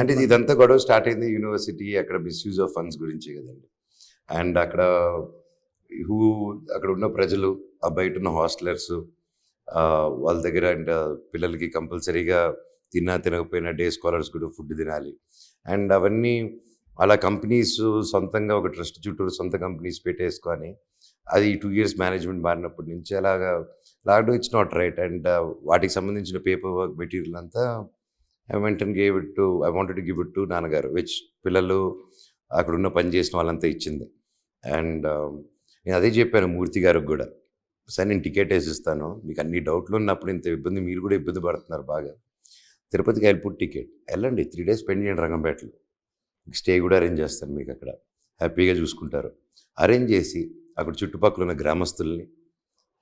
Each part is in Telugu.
అంటే ఇదంతా గొడవ స్టార్ట్ అయింది యూనివర్సిటీ అక్కడ మిస్యూజ్ ఆఫ్ ఫండ్స్ గురించే కదండి. అండ్ అక్కడ ఉన్న ప్రజలు, ఆ బయట ఉన్న హాస్టలర్స్, వాళ్ళ దగ్గర అండ్ పిల్లలకి కంపల్సరీగా తినకపోయినా డే స్కాలర్స్ కూడా ఫుడ్ తినాలి. అండ్ అవన్నీ అలా కంపెనీస్ సొంతంగా ఒక ట్రస్ట్ చుట్టూ సొంత కంపెనీస్ పెట్టేసుకొని అది 2 years మేనేజ్మెంట్ మారినప్పటి నుంచి అలాగా lockdown it's not right. And వాటికి సంబంధించిన పేపర్ వర్క్ మెటీరియల్ అంతా I wanted to give it to నాన్నగారు, విచ్ పిల్లలు అక్కడున్న పని చేసిన వాళ్ళంతా ఇచ్చింది. అండ్ నేను అదే చెప్పాను మూర్తి గారికి కూడా, సార్ నేను టికెట్ వేసిస్తాను, మీకు అన్ని డౌట్లు ఉన్నప్పుడు ఇంత ఇబ్బంది, మీరు కూడా ఇబ్బంది పడుతున్నారు బాగా, తిరుపతికి వెళ్ళిపోయి టికెట్ వెళ్ళండి, 3 days స్పెండ్ చేయండి రంగంపేటలో, స్టే కూడా అరేంజ్ చేస్తాను, మీకు అక్కడ హ్యాపీగా చూసుకుంటారు. అరేంజ్ చేసి అక్కడ చుట్టుపక్కల ఉన్న గ్రామస్తుల్ని,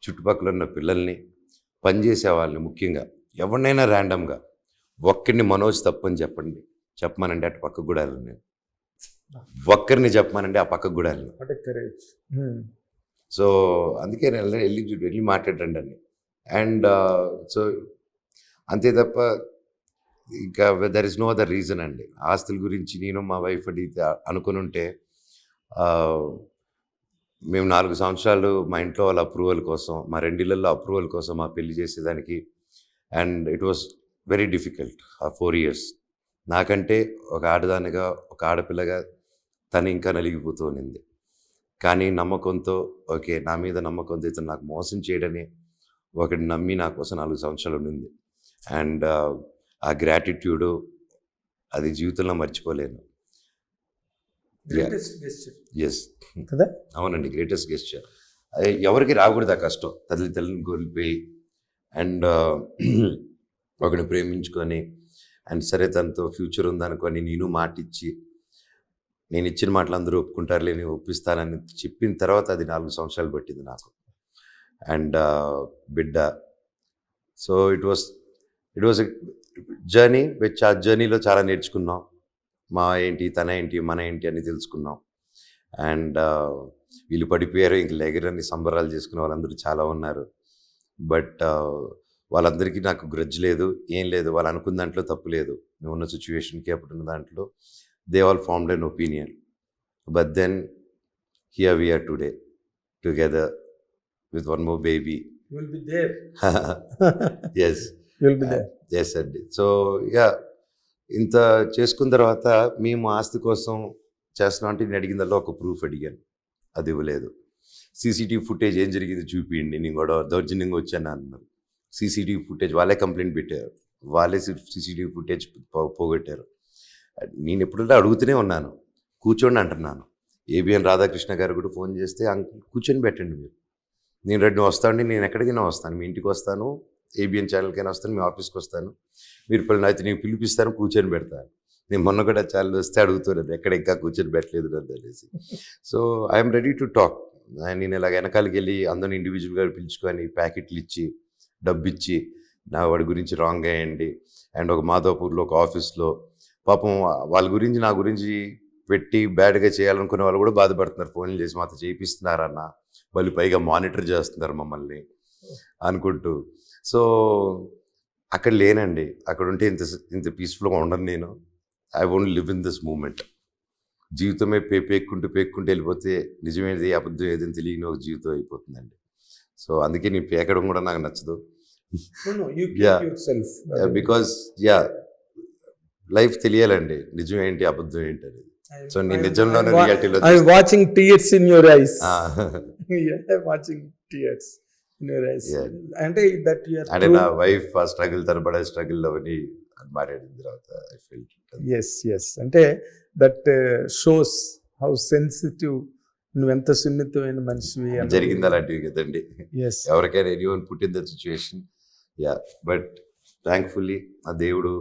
చుట్టుపక్కల ఉన్న పిల్లల్ని, పనిచేసే వాళ్ళని, ముఖ్యంగా ఎవరినైనా ర్యాండమ్గా ఒక్కరిని మనోజ్ తప్పని చెప్పమనండి అటు పక్కకు కూడా వెళ్ళను నేను, ఒక్కరిని చెప్పమనండి ఆ పక్కకు కూడా వెళ్ళను. సో అందుకే నేను వెళ్ళి మాట్లాడండి అని. అండ్ సో అంతే తప్ప ఇంకా there is no other reason అండి. ఆస్తుల గురించి నేను మా వైఫ్ అడిగితే అనుకుని ఉంటే మేము 4 సంవత్సరాలు మా ఇంట్లో వాళ్ళ అప్రూవల్ కోసం, మా 2 ఇళ్లలో అప్రూవల్ కోసం మా పెళ్లి చేసేదానికి, and it was very difficult ఆ 4 years. నాకంటే ఒక ఆడదానిగా, ఒక ఆడపిల్లగా తను ఇంకా నలిగిపోతూ ఉన్నింది. కానీ నమ్మకంతో, ఓకే నా మీద నమ్మకంతో ఇతను నాకు మోసం చేయడని ఒకటి నమ్మి నా కోసం 4 సంవత్సరాలు ఉండింది. అండ్ ఆ గ్రాటిట్యూడు అది జీవితంలో మర్చిపోలేను. ఎస్ కదా, అవునండి, గ్రేటెస్ట్ గెస్చర్. ఎవరికి రాకూడదు ఆ కష్టం, తల్లిని కోల్పోయి అండ్ ఒకరిని ప్రేమించుకొని, అండ్ సరే తనతో ఫ్యూచర్ ఉందనుకొని నేను మాట ఇచ్చి, నేను ఇచ్చిన మాటలు అందరూ ఒప్పుకుంటారులే, నేను ఒప్పిస్తానని చెప్పిన తర్వాత అది 4 సంవత్సరాలు పట్టింది నాకు. అండ్ బిడ్డ. So it was a journey, which ఆ జర్నీలో చాలా నేర్చుకున్నాం. మా ఏంటి, తన ఏంటి, మన ఏంటి అని తెలుసుకున్నాం. అండ్ వీళ్ళు పడిపోయారు, ఇంక లెగరని సంబరాలు చేసుకునే వాళ్ళందరూ చాలా ఉన్నారు. బట్ వాళ్ళందరికీ నాకు గ్రడ్జ్ లేదు, ఏం లేదు, వాళ్ళు అనుకున్న దాంట్లో తప్పు లేదు. మేము ఉన్న సిచ్యువేషన్కి అప్పుడున్న దాంట్లో they all formed an opinion. But then here we are today together with one more baby. You will be there. Yes. You will be there. Yes అండి. సో ఇంత చేసుకున్న తర్వాత మేము ఆస్తి కోసం చేస్తున్నాం అంటే నేను అడిగిందల్లా ఒక ప్రూఫ్ అడిగాను, అది ఇవ్వలేదు. సీసీటీవీ ఫుటేజ్ ఏం జరిగింది చూపించండి, నేను కూడా దౌర్జన్యంగా వచ్చాను అన్నారు. సీసీటీవీ ఫుటేజ్ వాళ్ళే కంప్లైంట్ పెట్టారు, వాళ్ళే సీసీటీవీ ఫుటేజ్ పోగొట్టారు. నేను ఎప్పుడైనా అడుగుతూనే ఉన్నాను, కూర్చోండి అంటున్నాను. ఏబిఎన్ రాధాకృష్ణ గారు కూడా ఫోన్ చేస్తే కూర్చొని పెట్టండి మీరు, నేను రెడ్డి వస్తానండి, నేను ఎక్కడికైనా వస్తాను, మీ ఇంటికి వస్తాను, ఏబిఎన్ ఛానల్కైనా వస్తాను, మీ ఆఫీస్కి వస్తాను, మీరు అయితే నేను పిలిపిస్తాను, కూర్చొని పెడతాను. నేను మొన్న కూడా ఛానల్ వస్తే అడుగుతున్నాను ఎక్కడ ఇంకా కూర్చొని పెట్టలేదు నన్ను అనేసి. So I'm ready to talk. నేను ఇలాగ వెనకాలకి వెళ్ళి అందరిని ఇండివిజువల్గా పిలుచుకొని ప్యాకెట్లు ఇచ్చి, డబ్బు ఇచ్చి, నా వాడి గురించి రాంగ్ అయ్యండి. అండ్ ఒక మాధవపూర్లో ఒక ఆఫీస్లో పాపం వాళ్ళ గురించి నా గురించి పెట్టి బ్యాడ్గా చేయాలనుకునే వాళ్ళు కూడా బాధపడుతున్నారు, ఫోన్లు చేసి మాతో చేయిస్తున్నారన్న, వాళ్ళు పైగా మానిటర్ చేస్తున్నారు మమ్మల్ని అనుకుంటూ. సో అక్కడ లేనండి, అక్కడ ఉంటే ఇంత పీస్ఫుల్గా ఉండను నేను. I won't live in this moment. జీవితమే పేక్కుంటూ వెళ్ళిపోతే నిజమేది అబద్ధం ఏదని తెలియని ఒక జీవితం అయిపోతుందండి. సో అందుకే నేను పేకడం కూడా నాకు నచ్చదు. బికాస్ లైఫ్ తెలియాలండి, నిజం ఏంటి అబద్ధం ఏంటి అనేది. సో నేను నిజంలోనే రియాలిటీలో watching tears in your eyes, watching tears in your eyes. అంటే దట్ యు ఆర్ అంటే నా వైఫ్ ఆ స్ట్రగుల్ తరబడే స్ట్రగుల్ అవని మాట్లాడిన తర్వాత ఐ ఫెల్ట్. yes అంటే దట్ షోస్ హౌ సెన్సిటివ్, నువ్వెంత సున్నితమైన మనిషివి. జరిగింది అలాంటివి కదండి, ఎవరికైనా anyone put in that situation. But thankfully ఆ దేవుడు,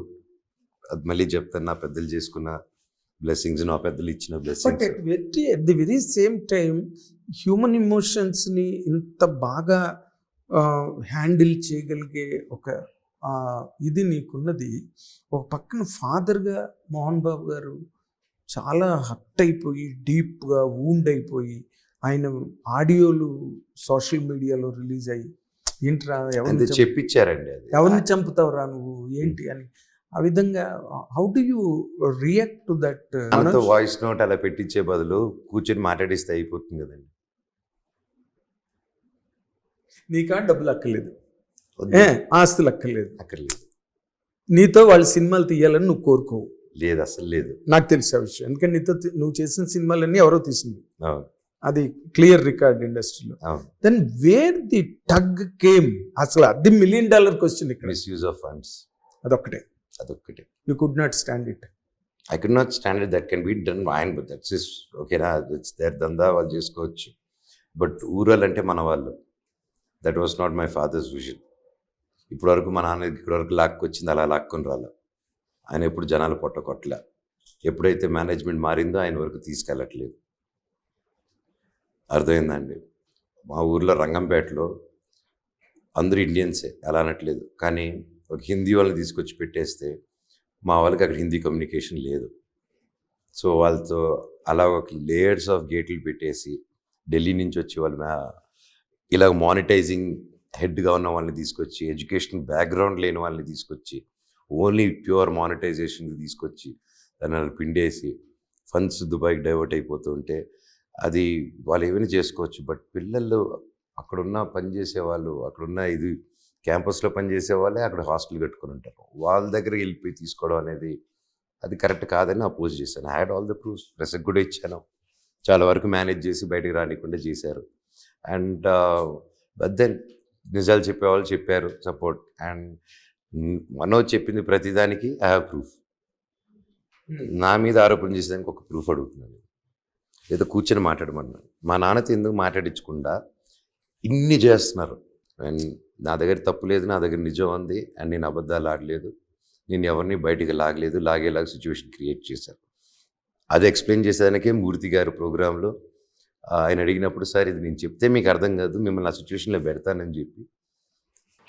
అది మళ్ళీ చెప్తాను, నా పెద్దలు చేసుకున్న బ్లెస్సింగ్స్, నా పెద్దలు ఇచ్చిన blessings. At the very same time human ఎమోషన్స్ని ఇంత బాగా హ్యాండిల్ చేయగలిగే ఒక ఇది నీకున్నది. ఒక పక్కన ఫాదర్గా మోహన్ బాబు గారు చాలా హర్ట్ అయిపోయి, డీప్గా వూండ్ అయిపోయి, ఆయన ఆడియోలు సోషల్ మీడియాలో రిలీజ్ అయ్యి, ఏంట్రా ఎవరిని చెప్పించారండి, ఎవరిని చంపుతావురా నువ్వు ఏంటి అని ఆ విధంగా how do you react to that? మనతో వాయిస్ నోట్ అలా పెట్టించే బదులు కూర్చొని మాట్లాడిస్తే అయిపోతుంది కదండి. నీకా డబ్బులు అక్కర్లేదు, వద్దు. ఆస్తులు అక్కర్లేదు, అక్కర్లేదు. నీతో వాళ్ళు సినిమాలు తీయాలని నువ్వు కోరుకోవు. లేదు, అసలు లేదు. నాకు తెలిసే విషయం, ఎందుకంటే నీతో నువ్వు చేసిన సినిమాలన్నీ ఎవరో తీసింది, అవును, అది క్లియర్ రికార్డ్ ఇండస్ట్రీలో. అవును. Then where the tug came, అసలు అది $1 million క్వశ్చన్ ఇక్కడ. మిస్యూజ్ ఆఫ్ ఫండ్స్, అదొక్కటే. You could not stand it. I could not stand it. That can be done fine, but that's is ఓకేనా, ఇట్స్ దేర్ దందా, వాళ్ళు చేసుకోవచ్చు. బట్ ఊరాలంటే మన వాళ్ళు. That was not my father's vision. ఇప్పటివరకు మా నాన్న ఇక్కడి వరకు లాక్కొచ్చింది, అలా లాక్కొని రాలే. ఆయన ఎప్పుడు జనాలు పొట్టకొట్టలే. ఎప్పుడైతే మేనేజ్మెంట్ మారిందో ఆయన వరకు తీసుకెళ్ళట్లేదు. అర్థమైందండి. మా ఊర్లో రంగంపేటలో అందరూ ఇండియన్సే, అలా అనట్లేదు, కానీ ఒక హిందీ వాళ్ళని తీసుకొచ్చి పెట్టేస్తే మా వాళ్ళకి అక్కడ హిందీ కమ్యూనికేషన్ లేదు. సో వాళ్ళతో అలా ఒక లేయర్స్ ఆఫ్ గేట్లు పెట్టేసి ఢిల్లీ నుంచి వచ్చి వాళ్ళు ఇలా మానిటైజింగ్ హెడ్గా ఉన్న వాళ్ళని తీసుకొచ్చి, ఎడ్యుకేషన్ బ్యాక్గ్రౌండ్ లేని వాళ్ళని తీసుకొచ్చి, ఓన్లీ ప్యూర్ మానిటైజేషన్కి తీసుకొచ్చి దాన్ని అలా పిండేసి ఫండ్స్ దుబాయ్కి డైవర్ట్ అయిపోతూ ఉంటే అది వాళ్ళు ఏమైనా చేసుకోవచ్చు. బట్ పిల్లలు అక్కడున్న పనిచేసే వాళ్ళు, అక్కడున్న ఇది క్యాంపస్లో పనిచేసే వాళ్ళే అక్కడ హాస్టల్ కట్టుకొని ఉంటారు. వాళ్ళ దగ్గరికి వెళ్ళిపోయి తీసుకోవడం అనేది అది కరెక్ట్ కాదని అపోజ్ చేశాను. I had all the proofs, ప్రెస్కి కూడా ఇచ్చాను. చాలా వరకు మేనేజ్ చేసి బయటకు రానికుండా చేశారు. అండ్ బట్ దెన్ నిజాలు చెప్పేవాళ్ళు చెప్పారు, సపోర్ట్. అండ్ మనోజ్ చెప్పింది ప్రతిదానికి ఐ హ్యావ్ ప్రూఫ్. నా మీద ఆరోపణ చేసేదానికి ఒక ప్రూఫ్ అడుగుతున్నాను, ఏదో కూర్చొని మాట్లాడమన్నాను. మా నాన్నతో ఎందుకు మాట్లాడించకుండా ఇన్ని చేస్తున్నారు. అండ్ నా దగ్గర తప్పు లేదు, నా దగ్గర నిజం ఉంది, అండ్ నేను అబద్ధాలు ఆడలేదు, నేను ఎవరిని బయటికి లాగలేదు, లాగేలాగా సిచ్యువేషన్ క్రియేట్ చేశారు. అది ఎక్స్ప్లెయిన్ చేసేదానికే మూర్తి గారి ప్రోగ్రాంలో ఆయన అడిగినప్పుడు, సార్ ఇది నేను చెప్తే మీకు అర్థం కాదు, మిమ్మల్ని ఆ సిచ్యువేషన్లో పెడతానని చెప్పి.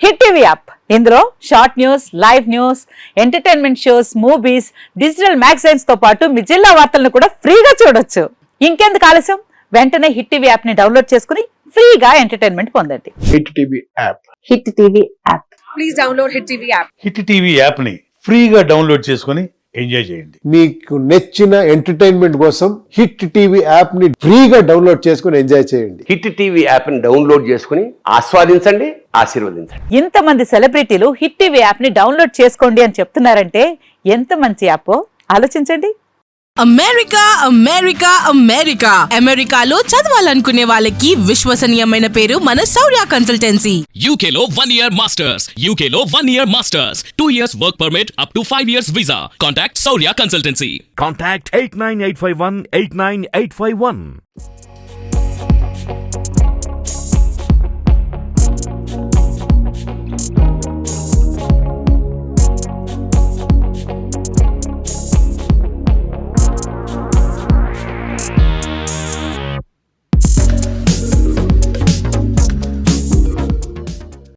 హిట్ టీవీ యాప్, ఇందులో short news, live news, entertainment shows, movies, digital magazines తో పాటు మీ జిల్లా వార్తలను కూడా ఫ్రీగా చూడొచ్చు. ఇంకెందుకు ఆలస్యం, వెంటనే హిట్ టీవీ యాప్ ని డౌన్లోడ్ చేసుకుని ఫ్రీగా ఎంటర్టైన్మెంట్ పొందండి. Hit TV app. Hit TV app. Please download hit TV app. Hit TV app ని ఫ్రీగా డౌన్లోడ్ చేసుకుని ఎంజాయ్ చేయండి. మీకు నచ్చిన ఎంటర్టైన్మెంట్ కోసం హిట్ టీవీ యాప్ ని ఫ్రీగా డౌన్లోడ్ చేసుకుని ఎంజాయ్ చేయండి. హిట్ టీవీ యాప్ ని డౌన్లోడ్ చేసుకుని ఆస్వాదించండి, ఆశీర్వదించండి. ఇంతమంది సెలబ్రిటీలు హిట్ టీవీ యాప్ ని డౌన్లోడ్ చేసుకోండి అని చెప్తున్నారంటే ఎంత మంచి యాప్ ఆలోచించండి. అమెరికా అమెరికా అమెరికా అమెరికాలో చదవాలనుకునే వాళ్ళకి విశ్వసనీయమైన పేరు మన శౌర్య కన్సల్టెన్సీ. UK లో 1 year masters. UK లో 1 year masters. 2 years work permit up to 5 years visa. Contact Saurya Consultancy. Contact 89851 89851.